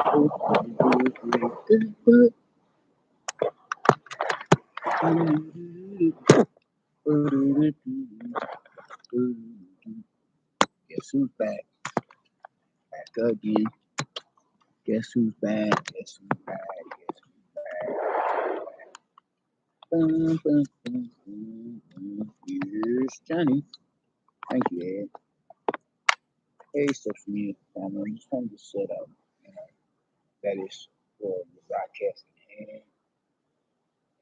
Guess who's back? Back again. Guess who's back? Guess who's back? Guess who's back? Here's Johnny. Thank you, Ed. Hey, social media family. I'm just trying to set up, that is for the broadcasting.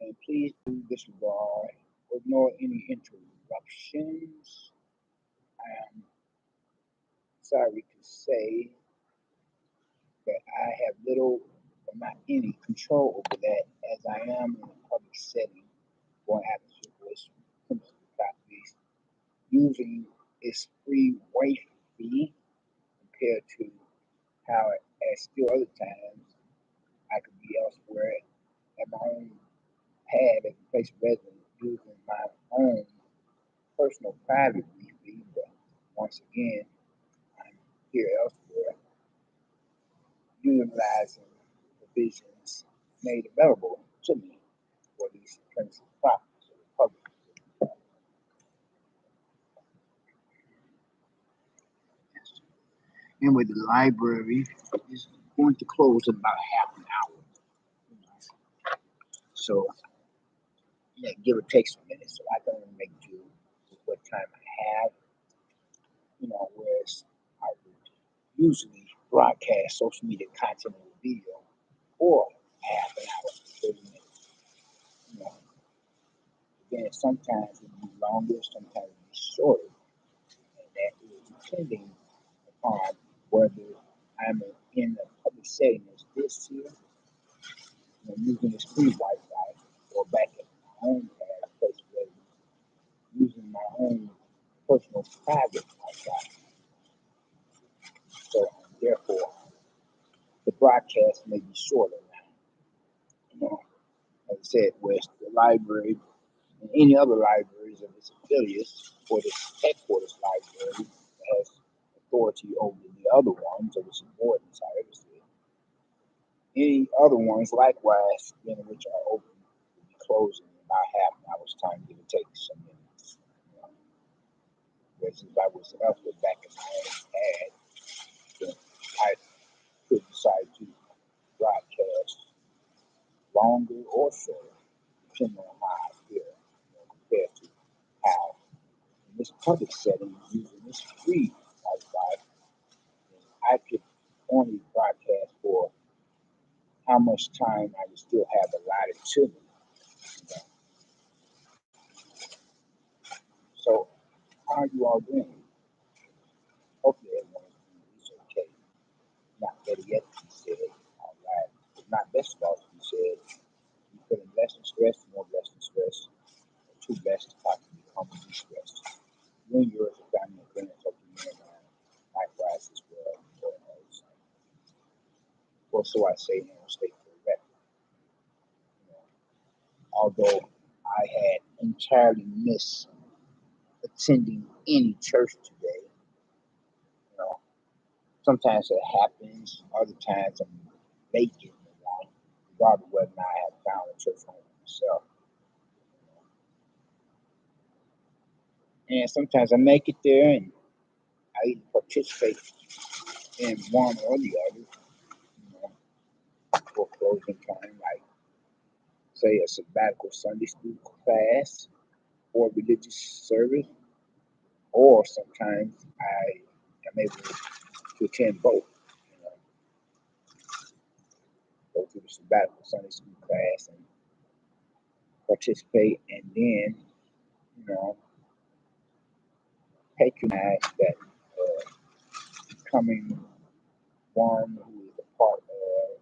And please do disregard or ignore any interruptions. I am sorry to say that I have little or not any control over that, as I am in a public setting for atmosphere voice copies using its free Wi-Fi compared to how at still other times I could be elsewhere at my own pad as a place of residence using my own personal private Wi-Fi, but once again I'm here elsewhere utilizing provisions made available to me for these principal properties of the public. And with the library is going to close in about half an hour. So yeah, give or take some minutes, so I can only make do with what time I have. Whereas I would usually broadcast social media content or video for half an hour, 30 minutes. Again, sometimes it will be longer, sometimes it will be shorter. And that is depending upon whether I'm in a public setting as this here, using this free Wi-Fi, or back at my own place where using my own personal private Wi-Fi. So therefore, the broadcast may be shorter now. Like I said, West the library and any other libraries of its affiliates or this headquarters library that has authority over the other ones of its subordinates, however said. Any other ones likewise, which are open, will be closing in about half an hour's time, give or take some minutes. But since I was elsewhere back in my own pad, then I could decide to broadcast longer or shorter, depending on how I feel, compared to how in this public setting, using this free Wi-Fi, I could only broadcast for how much time I would still have allotted to me. So, how are you all doing? Hopefully everyone is okay. Not better yet to be said, all right. If not best of all to be said, you feeling less than stressed, more less than stressed, or too blessed to possibly become stressed. You and yours are family and friends hope you and likewise as well. Or so I say, state for the record. Although I had entirely missed attending any church today, sometimes it happens, other times I'm late getting along, regardless of whether or not I have found a church home myself. And sometimes I make it there and I either participate in one or the other, for closing time, like say a sabbatical Sunday school class or religious service, or sometimes I am able to attend both. Go through the sabbatical Sunday school class and participate, and then, patronize that becoming one who is a part of,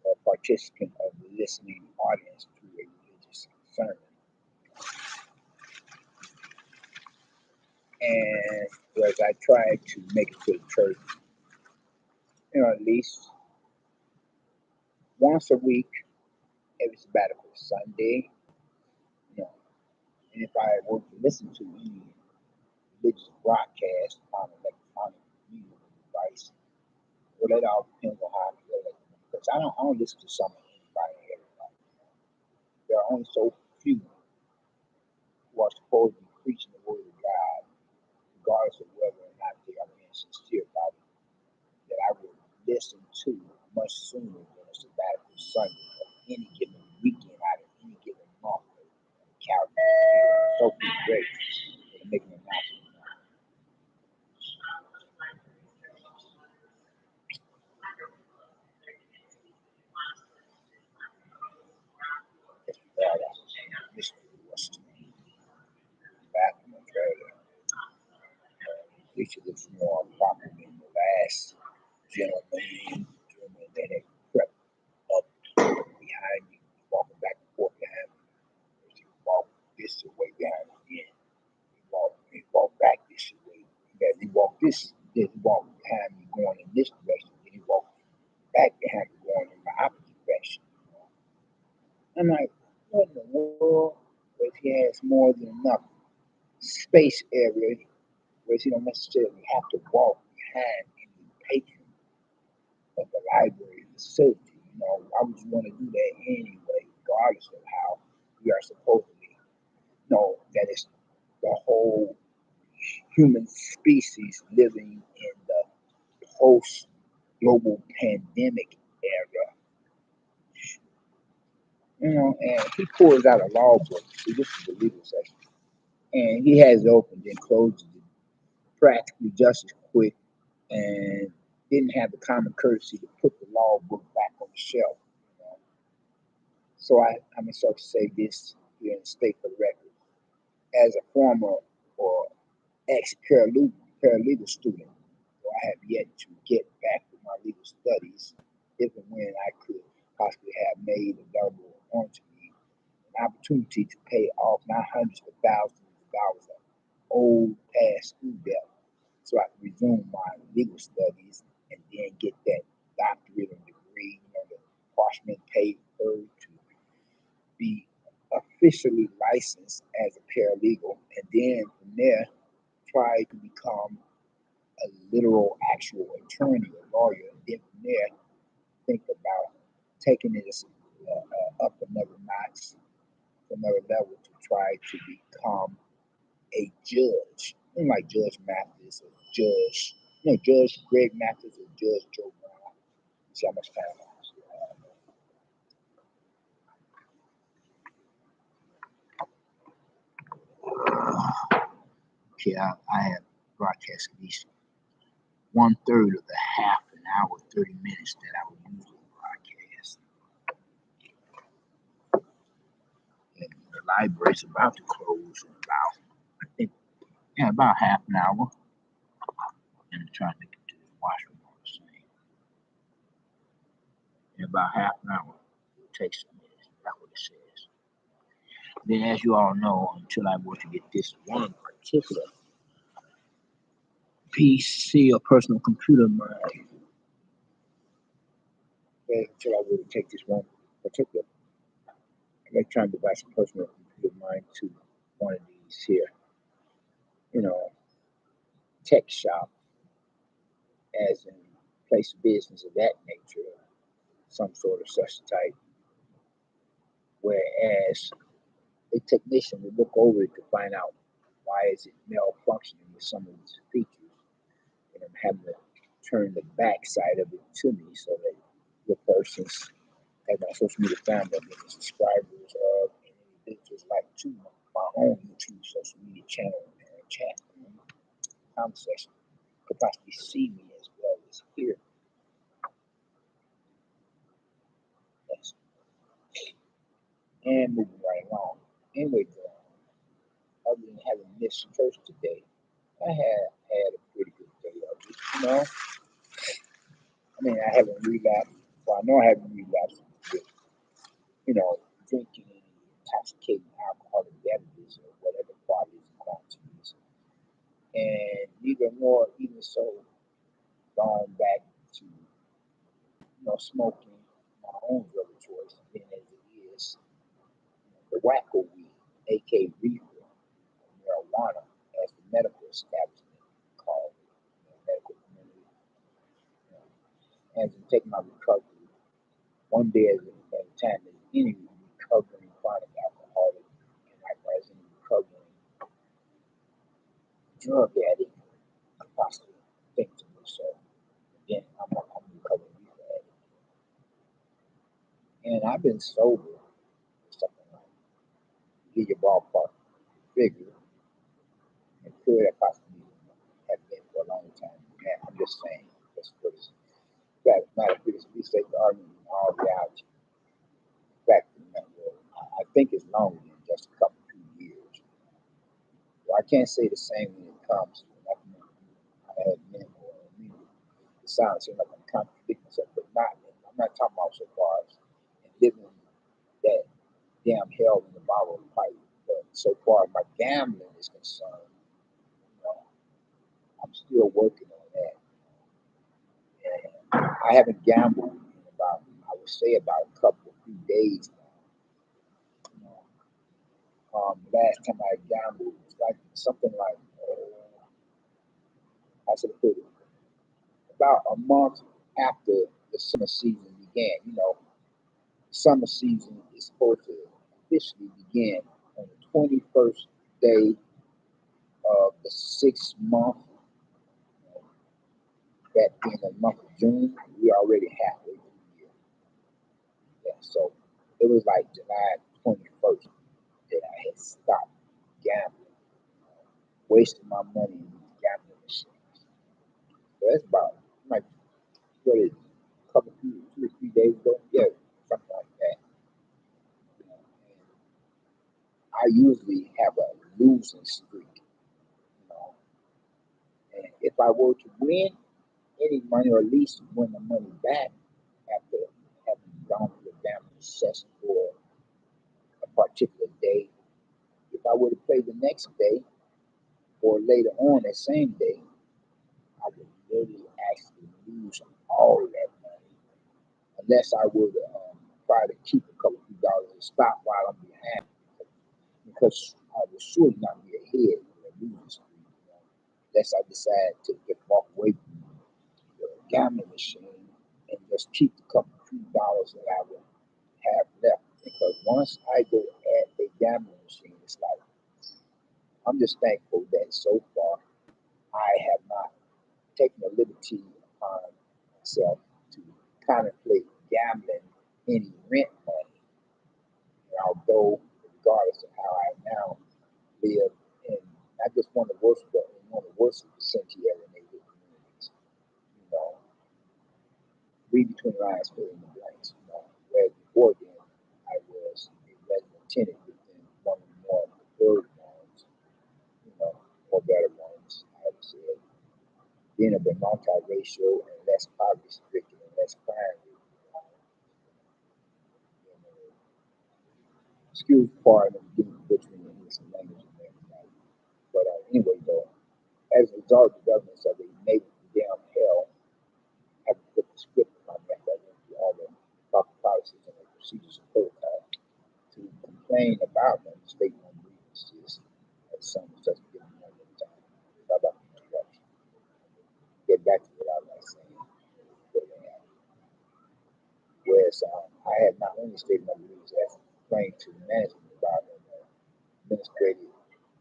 a participant of the listening audience to a religious sermon. And whereas I try to make it to the church, at least once a week, every sabbatical Sunday, and if I were to listen to any religious broadcast on electronic media device, well, that all depends on how I feel I don't listen to some of anybody and everybody. There are only so few who are supposed to be preaching the word of God, regardless of whether or not they are being sincere about it, that I would listen to much sooner than a sabbatical Sunday of any given weekend out of any given month of the calendar year. So few great for making an announcement. That's bad. Mystery was to me. Bathroom trailer. Which looks more proper than the last gentleman that had crept up behind you, walking back and forth behind me. He walked this way behind me again. He walked back this way. He walked this, then he walked behind me going in this direction. Then he walked back behind me going in the opposite direction. I'm like, what in the world? But he has more than enough space area where he don't necessarily have to walk behind any patron of the library facility. I would want to do that anyway, regardless of how we are supposedly that it's the whole human species living in the post global pandemic era. And he pulls out a law book. See, this is the legal section. And he has it open, then closes it practically just as quick, and didn't have the common courtesy to put the law book back on the shelf. So I'm going to say this here and state for the record. As a former or ex-paralegal student, so I have yet to get back to my legal studies, if and when I could possibly have made available onto me an opportunity to pay off not hundreds of thousands of dollars of old past school debt so I could resume my legal studies and then get that doctorate or degree, the parchment paper to be officially licensed as a paralegal, and then from there try to become a literal actual attorney or lawyer, and then from there think about taking it up another notch, another level to try to become a judge, like Judge Mathis or Judge Greg Mathis or Judge Joe Brown. See how much time I have. Okay, I have broadcast at least 1/3 of the half an hour, 30 minutes that I would usually broadcast. And the library's about to close in about half an hour. And I'm trying to make it to the washroom all the same. In about half an hour, it takes some minutes. That's what it says. Then, as you all know, until I were to get this one particular PC or personal computer of mine, until I were to take this one particular electronic device or personal computer of mine to one of these here, tech shop, as in place of business of that nature, some sort of such type, whereas a technician would look over it to find out why is it malfunctioning with some of these features, and I'm having to turn the back side of it to me so that the persons that my social media family and the subscribers of and individuals like to my own YouTube social media channel and chat conversation could possibly see me as well as hear me. Yes. And moving right along. Anyway, other than having missed church today, I had a pretty good day of it. I haven't relapsed. Well, I know I haven't relapsed with, drinking any intoxicating alcoholic beverages or whatever qualities and quantities. And even so, gone back to, smoking my own drug of choice, being as it is the wacko weed, a.k.a. reefer, marijuana, as the medical establishment called it, medical community, as in taking my recovery one day at a time, as any recovering chronic alcoholic and likewise any recovering drug addict could possibly think to do so. Again, I'm a recovering reefer addict. And I've been sober for something like, give your ballpark figure, and could have possibly have been for a long time. Man, I'm just saying, that's what it's not a biggest mistake argument in all reality. Fact of the matter, I think it's longer than just a couple few years. So I can't say the same when it comes to nothing. I had minimal the sound seems like I'm contradicting myself, but not. I'm not talking about so far as living that damn hell in the bottle of pipe. But so far as my gambling is concerned, you know, I'm still working on that. And I haven't gambled in about, I would say, about a couple of few days now. You know, last time I gambled was like something like, I should put it, about a month after the summer season began. You know, summer season is supposed to officially begin on the 21st day of the 6th month, that being the month of June. We already halfway through the year. Yeah, so it was like July 21st that I had stopped gambling, wasting my money in these gambling machines. So that's about like what is it, a couple few 2 or 3 days ago. Yeah, something like that. You know, and I usually have a losing streak. You know, and if I were to win any money, or at least win the money back after having gone through a gambling session for a particular day, if I were to play the next day or later on that same day, I would really actually lose all of that money unless I would try to keep a couple few dollars and stop while I'm behind, because I will surely not be ahead with a losing streak, you know, unless I decide to just walk away from the gambling machine and just keep the couple few dollars that I will have left. Because once I go at a gambling machine, it's like I'm just thankful that so far I have not taken the liberty upon myself to contemplate gambling any rent money. And although, regardless of how I now live in not just one of the worst, but in one of the worst essentially alienated communities, you know, read between the lines, fill in the blanks. You know, whereas before then, I was a resident tenant within one of the more preferred ones, you know, or better ones, I would say, being a bit multiracial and less poverty stricken and less crime. You know, excuse pardon of getting butchering the English language and everything. But anyway, though, as a result, the governments of the native damn hell have put the script on my neck. I went through all the proper policies and the procedures and protocol to complain about them, state my grievances at some such given moment in time. How about the interruption? Get back to what I was saying. Whereas I had not only stated my views as complained to the management about administrative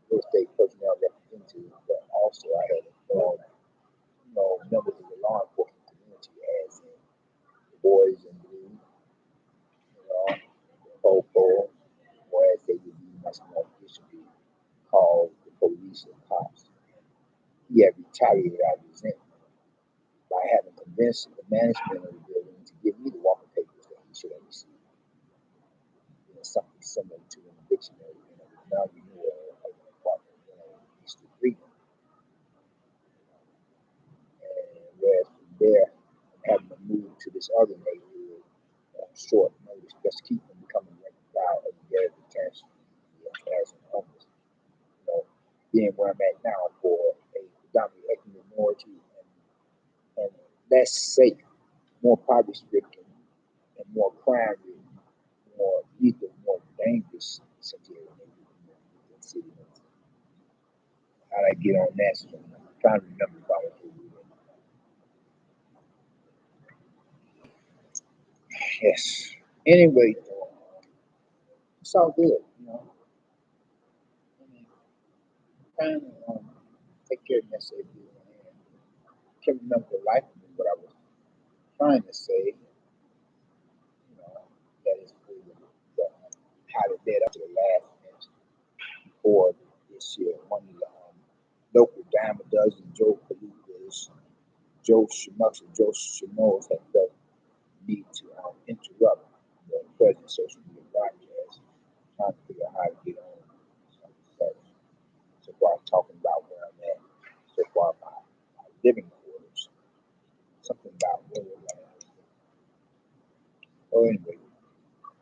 real estate personnel representatives, but also I had informed, you know, members of the law enforcement community, as in the boys in blue, you know, the popo, or as they would be much more officially called, the police and cops. He had retaliated out of resentment by having convinced the management of the building to give me the walker papers that he should have received. You know, something similar to an eviction or, you know, non-renewal of an apartment, you know, East Agreement. And whereas from there, I'm having to move to this other neighborhood on short notice just to keep from becoming reconciled and get attention as an homeless. You know, being where I'm at now for a predominantly ethnic minority and less safe, more poverty stricken, and more crime ridden, more lethal, more dangerous city than city. How'd I get on that? So I'm trying to remember about it. Yes. Anyway, it's all good. I mean, trying to take care of myself. And can't remember the life of me what I was trying to say. That is how it led up to the last minute before this year. One of the local dime a dozen Joe Palookas, Joe Schmucks, and Joe Schmoes had felt the need to interrupt the present social media broadcast, trying to figure out how to get on. So, so far, talking about where I'm at, so far, my living quarters, something about where we're at. Oh, anyway,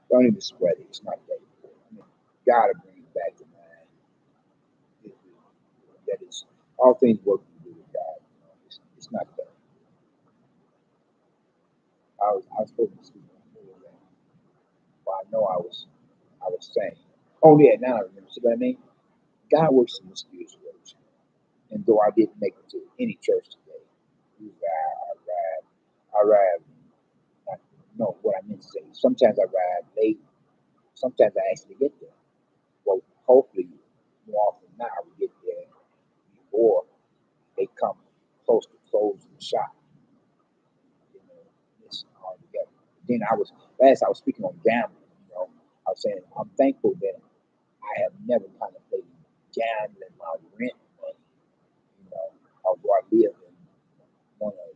don't even sweat it. It's not that important. I mean, gotta bring it back to mind. That is all things work to do with God. It's not that. I was supposed to speak before that, but I know I was saying. Oh yeah, now I remember. See what I mean? God works in mysterious ways. And though I didn't make it to any church today, I arrived. No, what I meant to say. Sometimes I arrive late. Sometimes I actually get there. Well, hopefully, more often now we get there before they come close to closing the shop. You know, this all together. Then I was speaking on gambling. I was saying I'm thankful that I have never contemplated gambling my rent money. Although I live in one of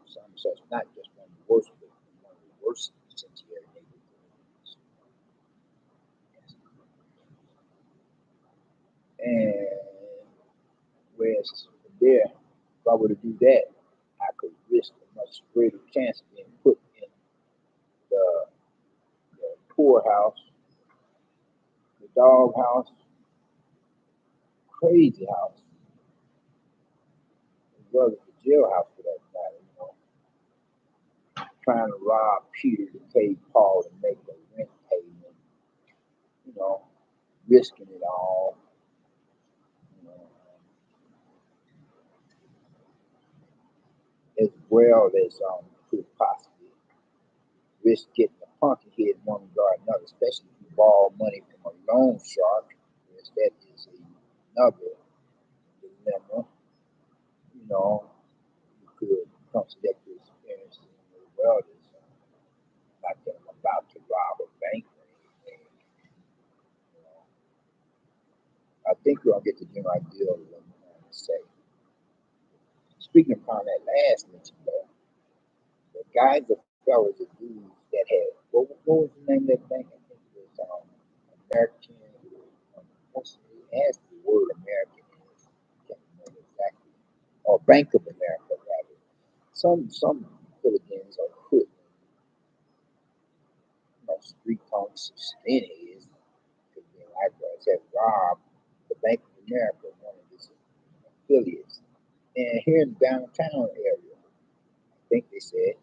some such, not just one of the worst, but one of the worst sanctuary neighborhoods. And whereas there, if I were to do that, I could risk a much greater chance of being put in the, the poorhouse, the dog house, crazy house, as well as the jailhouse for that matter. Trying to rob Peter to pay Paul to make the rent payment, you know, risking it all, you know, as well as could possibly risk getting a punky hit in one regard or another, especially if you borrow money from a loan shark, because that is another dilemma. You know, you could come to that experience as well as not that I'm about to rob a bank or anything. You know, I think we'll get the general idea of what I'm trying to say. Speaking upon that last mention, though, the guys, the fellas, the dudes that had what was the name of that bank? I think it was American. It has the word American in it. I can't remember exactly. Or Bank of America, rather. Some hooligans or hood, street punks, skinheads, could be likewise have robbed the Bank of America, one of its affiliates. And here in the downtown area, I think they said,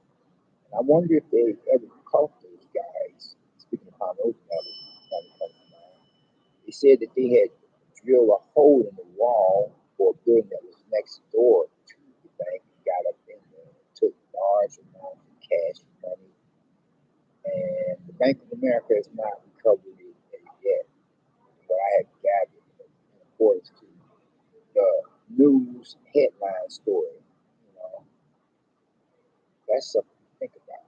and I wonder if they ever caught those guys. Speaking upon those matters, they said that they had drilled a hole in the wall for a building that was next door to the bank and got up in there and took large amounts of cash money. And the Bank of America has not recovered it yet. What I have gathered in accordance to the news headline story. You know, that's something to think about.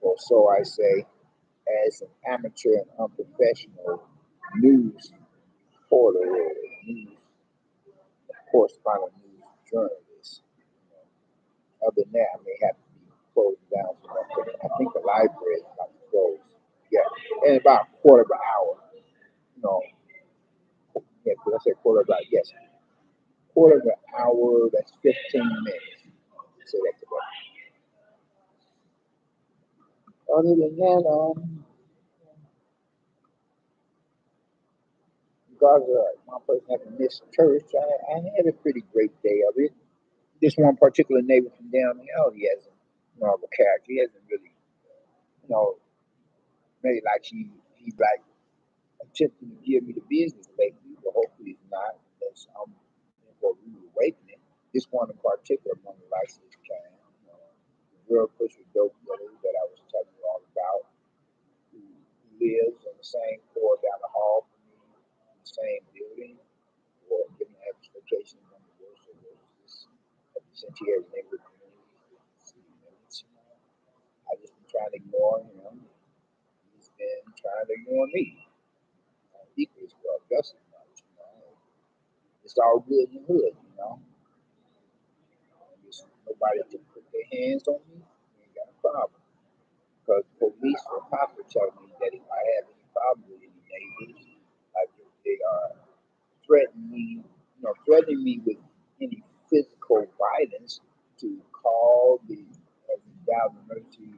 Or so I say, as an amateur and unprofessional news reporter or news correspondent, news journalist. Other than that, I may have to be closing down. I think the library is about to close. Yeah, in about a quarter of an hour. You know, yeah, because I said quarter of an hour. Yes, quarter of an hour. That's 15 minutes. Say that correctly. Other than that, because one person having missed church, I had a pretty great day of it. This one particular neighbor from down the hill, he hasn't, of a character. He hasn't really, you know, maybe like he's like attempting to give me the business lately, but hopefully he's not, unless I'm in for a rude awakening. This one in particular, among the licensed kind, girl pusher dope dealer that I was telling you all about, who lives on the same floor down the hall from me, in the same building, or different locations on the world. So there's this Centier neighborhood community, city limits, I just been trying to ignore him. He's been trying to ignore me. Equally as well, just as much. It's all good in the hood. Just nobody can put their hands on me. We ain't got a problem. Because police or cops are telling me that if I have any problem with any neighbors, like if they are threatening me with any physical violence, to call the dial the emergency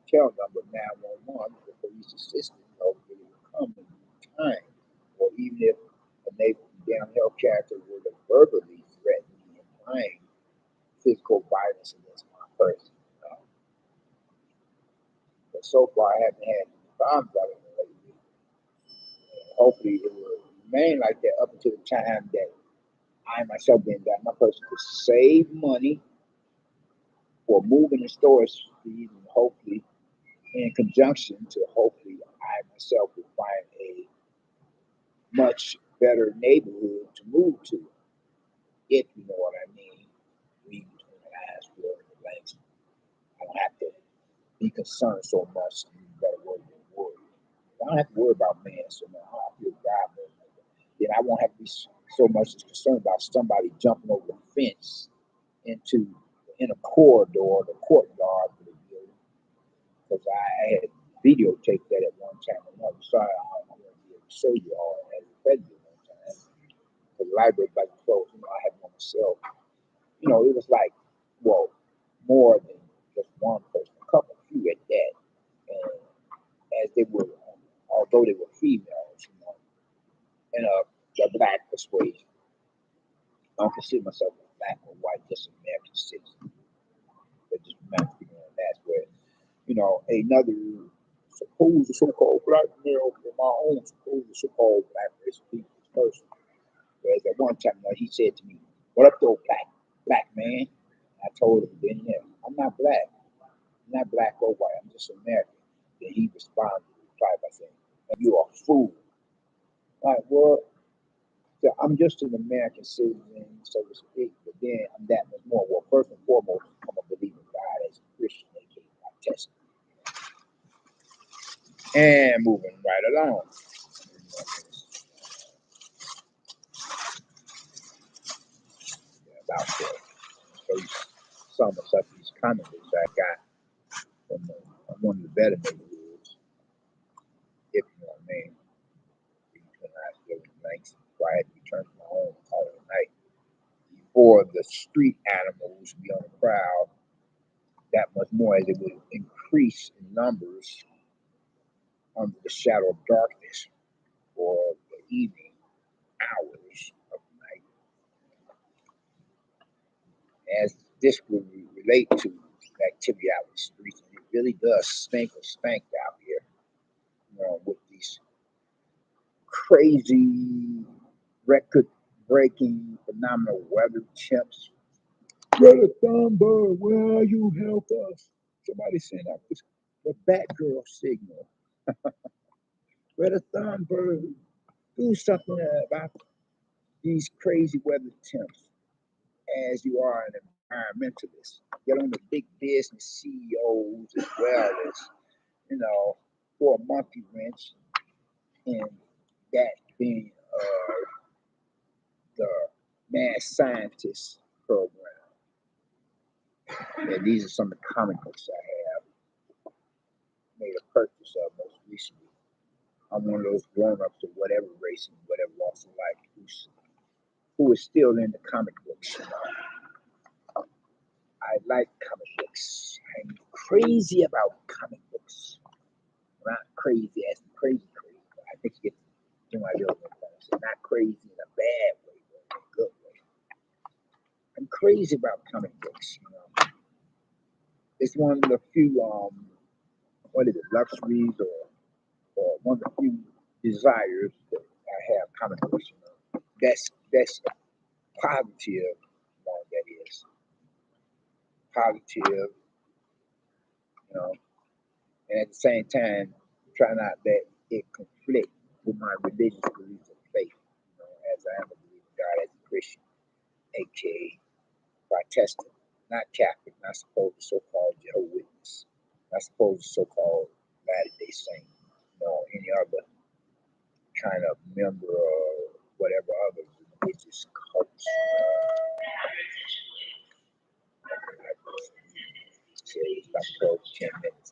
tail number 911 for police assistance. Hopefully, it will come in time. Or even if a neighbor down health character were to verbally threaten me, implying physical violence against my person. But so far, I haven't had any problems out of it lately. And hopefully, it will remain like that up until the time that I myself being that my person could save money for moving and storage fees, and hopefully, in conjunction to hopefully, I myself will find a much better neighborhood to move to, if you know what I mean. Read between the lines, fill in the blanks. I don't have to be concerned so much. You better worry. I don't have to worry about man so much. How I feel God more. Then I won't have to be so much concerned about somebody jumping over the fence into in a corridor, the courtyard for the building. Because I had videotaped that at one time or another. Sorry, I'm going to be able to show you all as a president one time. The library about to close. I had one myself. It was like, well, more than just one person, a couple few at that. And as they were, although they were females, in the black persuasion, I don't consider myself a black or white, just an American citizen. But just remember, that's where, another supposed so-called black male from my own supposed so-called black race people's person. Whereas at one time, he said to me, "What up, though, black man?" I told him, then, I'm not black. I'm not black or white. I'm just American. Then he replied by saying, "You're a fool." Like, well, so I'm just an American citizen, so to speak, but then I'm that much more. Well, first and foremost, I'm a believer in God as a Christian, a.k.a. I test. And moving right along. About that. So some of these comic books I got from one of the better neighborhoods, if you know what I mean. When I was living in 19, so I had to return to my home and call it a night. Before the street animals be on the crowd, that much more as it would increase in numbers under the shadow of darkness for the evening hours of the night. As this would relate to activity out in the streets, and it really does stink out here, with these crazy record breaking phenomenal weather temps. Greta Thunberg, where are you? Help us. Somebody sent out the Batgirl signal. Greta Thunberg, do something about these crazy weather temps as you are an environmentalist. Get on the big business CEOs as well as, for a monkey wrench, and that being the mad scientist program. And these are some of the comic books I have made a purchase of most recently. I'm one of those grown-ups of whatever race and whatever walks of life who is still in the comic books. I like comic books. I'm crazy about comic books. Not crazy as in crazy. I think you get to my idea. Not crazy in a bad way, but in a good way. I'm crazy about comic books. It's one of the few luxuries or one of the few desires that I have comic books. That's positive one that is positive you know, and at the same time, try not let it conflict with my religious beliefs and faith, as I am a believer in God as a Christian, a.k.a. Protestant, not Catholic, not supposed to so-called Jehovah's Witness, not supposed to so-called Latter-day Saint, any other kind of member or whatever other religious cults. Say about 12, 10 minutes.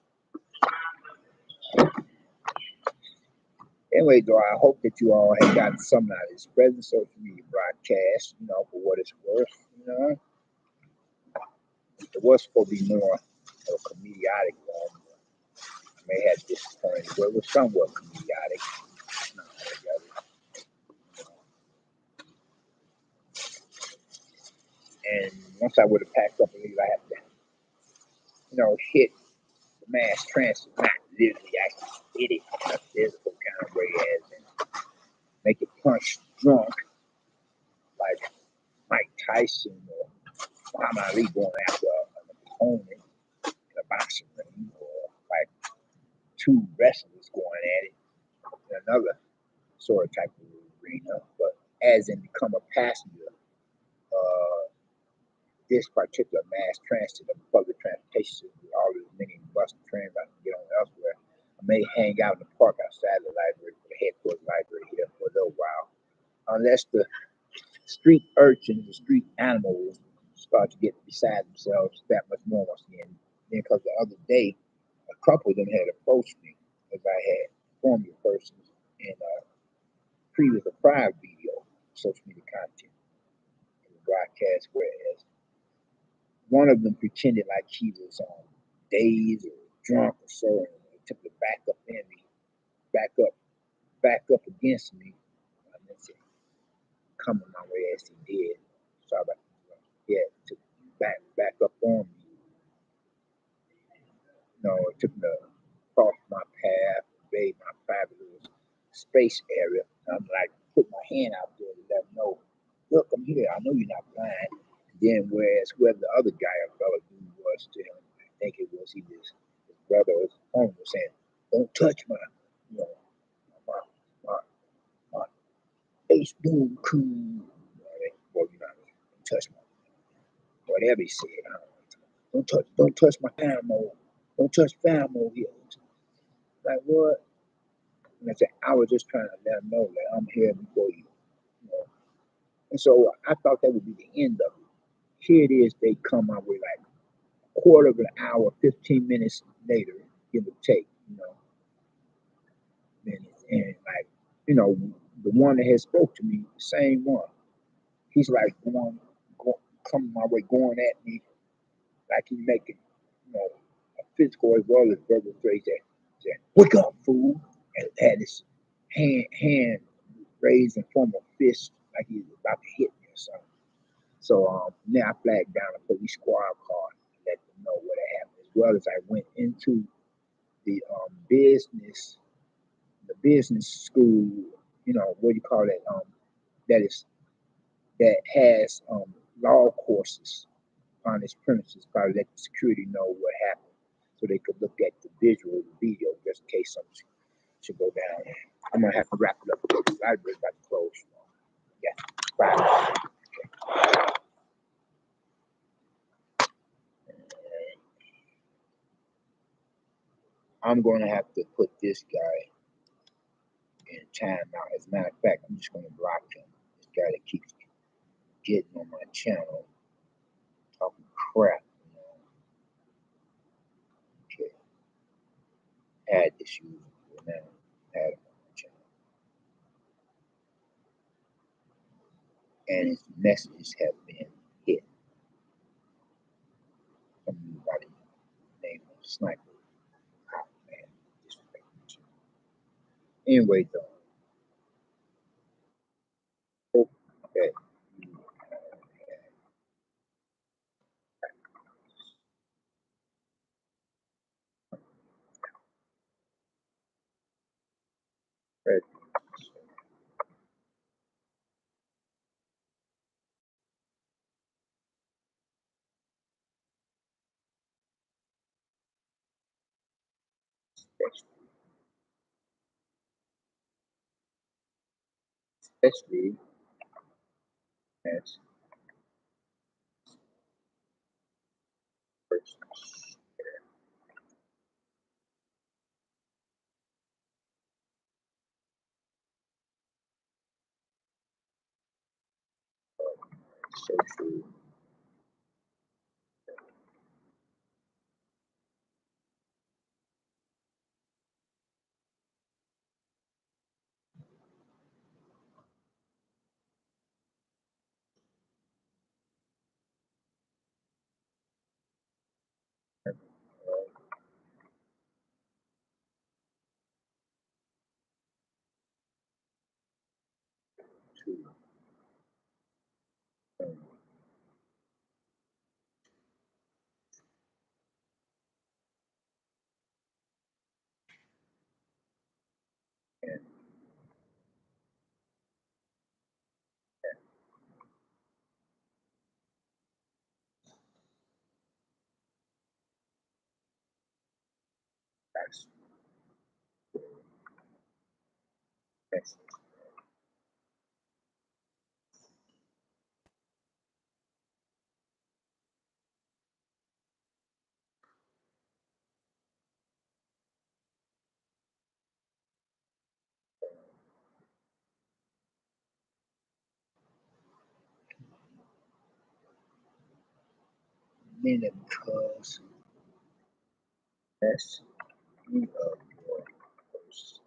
Anyway, though, I hope that you all have gotten something out of this present social media broadcast, for what it's worth. It was supposed to be more of a comedic one. I may have disappointed, but it was somewhat comedic. And once I would have packed up and leave, I had to, hit the mass transit, not literally actually hit it in a physical kind of way, as in make it punch drunk, like Mike Tyson or Muhammad Ali going after an opponent in a boxing ring, or like two wrestlers going at it in another sort of type of arena. But as in become a passenger, this particular mass transit of public transportation, all the many bus and trains I can get on elsewhere, I may hang out in the park outside the library, for the headquarters library here for a little while, unless the street urchins, the street animals start to get beside themselves that much more once again. Because the other day, a couple of them had approached me, as I had informed the persons in a previous or prior video, social media content, in the broadcast, whereas one of them pretended like he was on days or drunk or so, and attempted to back up in me, back up against me. And then said, coming my way as he did. Sorry about that. Yeah, to back up on me. It took me to cross my path, invade my private little space area. I'm like, put my hand out there to let them know, look, I'm here. I know you're not blind. And then, whereas whoever the other guy or fellow dude was to him, I think it was he was his brother or his home, was saying, don't touch you know, my, my, my ace boom cool. Well, don't touch my, whatever he said. Don't touch my family. Don't touch family here. Like what? And I said, I was just trying to let them know that I'm here before you. And so I thought that would be the end of it. Here it is, they come my way like a quarter of an hour, 15 minutes later, give or take, and like, the one that had spoke to me, the same one, he's like coming my way, going at me like he's making, a physical as well as verbal threat. Said, wake up, fool, and had his hand raised in form of fist, like he was about to hit me or something. So now I flagged down a police squad car and let them know what had happened, as well as I went into the business school, what do you call it? That has law courses on its premises. Probably let the security know what happened, so they could look at the visual, the video, just in case something should go down. I'm gonna have to wrap it up because the library's about to close. Yeah, bye. I'm going to have to put this guy in timeout. As a matter of fact, I'm just going to block him. This guy that keeps getting on my channel, talking crap. Okay, had this user now, had him on my channel, and his messages have been hit from somebody named Sniper. Oh, man, disrespectful. Anyway, though, okay. especially as persons social to um, and that's that's mainly because that's you of your person.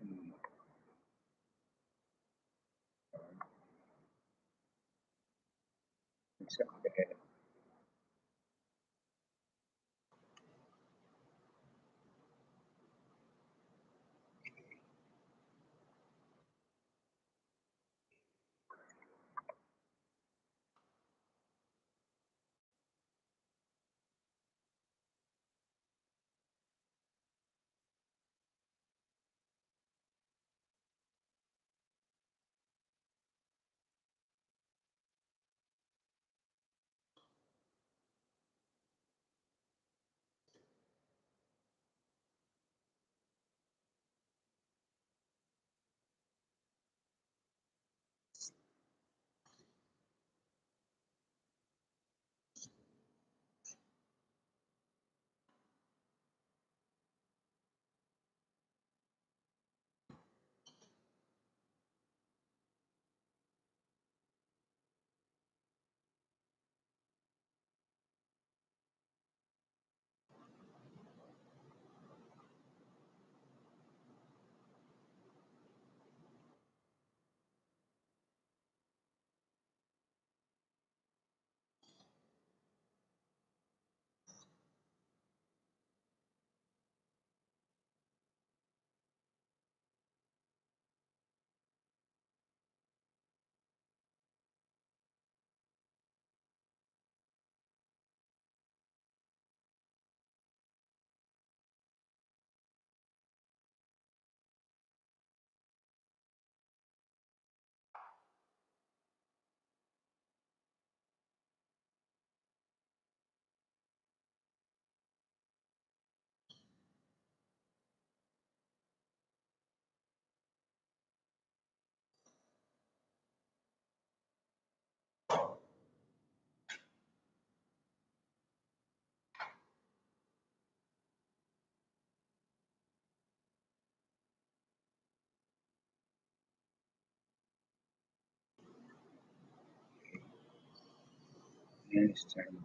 Hmm. Except that next time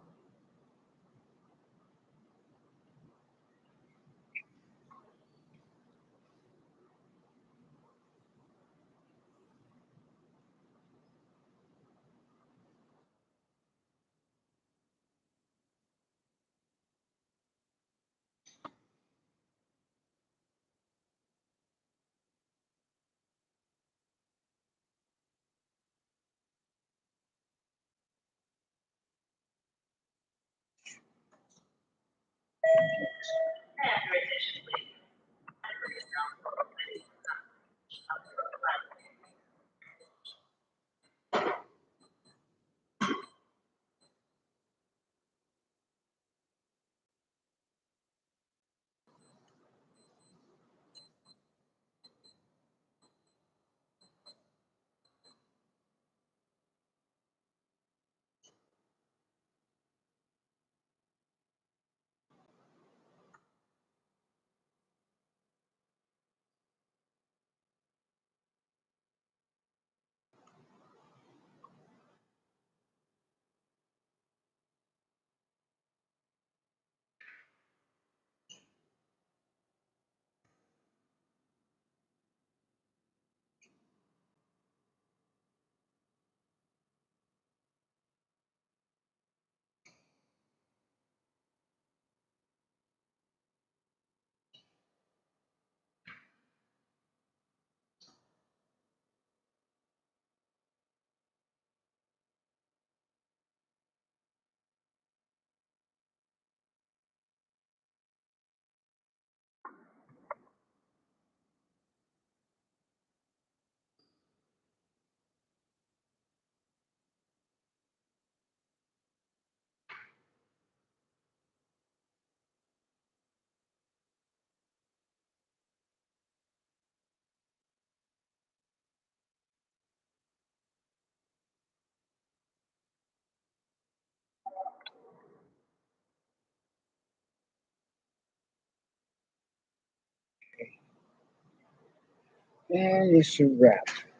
And it's a wrap. So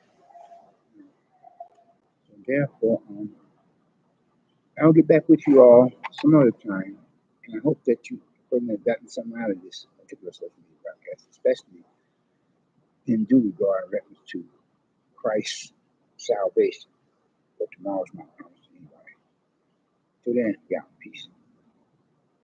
therefore, I'll get back with you all some other time. And I hope that you have gotten something out of this particular social media broadcast, especially in due regard reference to Christ's salvation. But tomorrow's not promised to anybody. Till then, yeah, peace.